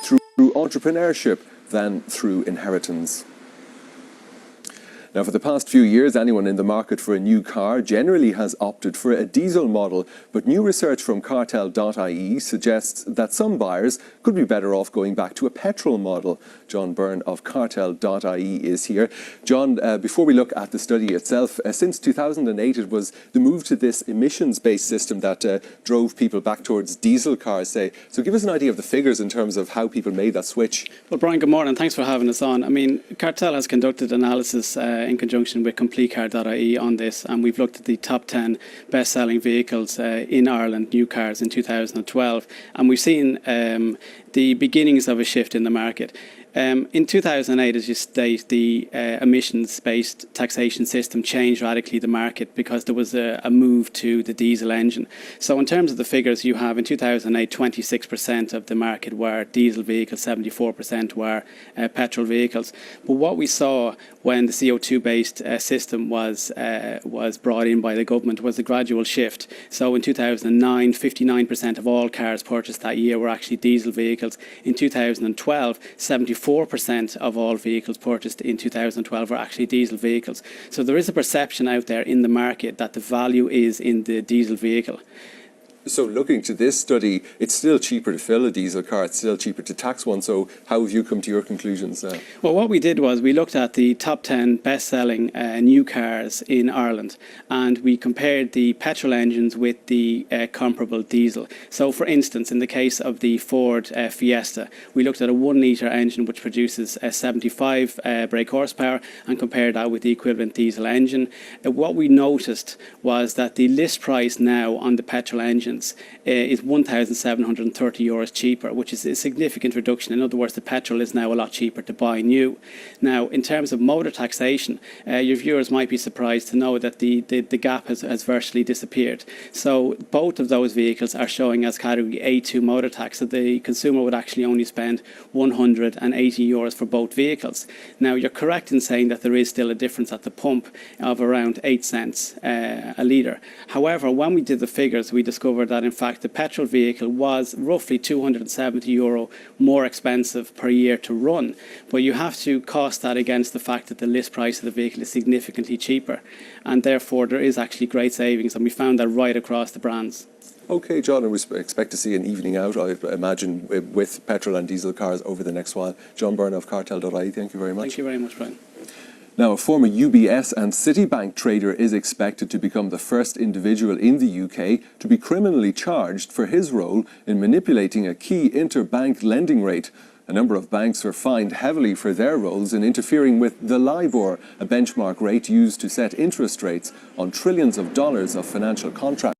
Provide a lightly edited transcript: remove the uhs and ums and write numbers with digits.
through entrepreneurship than through inheritance. Now, for the past few years, anyone in the market for a new car generally has opted for a diesel model, but new research from Cartell.ie suggests that some buyers could be better off going back to a petrol model. John Byrne of Cartell.ie is here. John, before we look at the study itself, since 2008 it was the move to this emissions-based system that drove people back towards diesel cars, say. So give us an idea of the figures in terms of how people made that switch. Well, Brian, good morning. Thanks for having us on. I mean, Cartell has conducted analysis in conjunction with CompleteCar.ie on this, and we've looked at the top 10 best-selling vehicles in Ireland, new cars in 2012, and we've seen the beginnings of a shift in the market. In 2008, as you state, the emissions-based taxation system changed radically the market because there was a move to the diesel engine. So in terms of the figures, you have in 2008, 26% of the market were diesel vehicles, 74% were petrol vehicles. But what we saw when the CO2-based system was brought in by the government was a gradual shift. So in 2009, 59% of all cars purchased that year were actually diesel vehicles. In 2012, 74% of all vehicles purchased in 2012 were actually diesel vehicles. So there is a perception out there in the market that the value is in the diesel vehicle. So looking to this study, it's still cheaper to fill a diesel car, it's still cheaper to tax one. So how have you come to your conclusions now? Well, what we did was we looked at the top 10 best-selling new cars in Ireland, and we compared the petrol engines with the comparable diesel. So for instance, in the case of the Ford Fiesta, we looked at a 1-litre engine which produces 75 brake horsepower and compared that with the equivalent diesel engine. What we noticed was that the list price now on the petrol engines is €1,730 cheaper, which is a significant reduction. In other words, the petrol is now a lot cheaper to buy new. Now, in terms of motor taxation, your viewers might be surprised to know that the gap has virtually disappeared. So both of those vehicles are showing as category A2 motor tax, so the consumer would actually only spend €180 for both vehicles. Now, you're correct in saying that there is still a difference at the pump of around 8 cents a litre. However, when we did the figures, we discovered that in fact the petrol vehicle was roughly €270 more expensive per year to run, but you have to cost that against the fact that the list price of the vehicle is significantly cheaper, and therefore there is actually great savings, and we found that right across the brands. Okay, John, and we expect to see an evening out, I imagine, with petrol and diesel cars over the next while. John Byrne of Cartell.ie, thank you very much. Thank you very much, Brian. Now, a former UBS and Citibank trader is expected to become the first individual in the UK to be criminally charged for his role in manipulating a key interbank lending rate. A number of banks were fined heavily for their roles in interfering with the LIBOR, a benchmark rate used to set interest rates on trillions of dollars of financial contracts.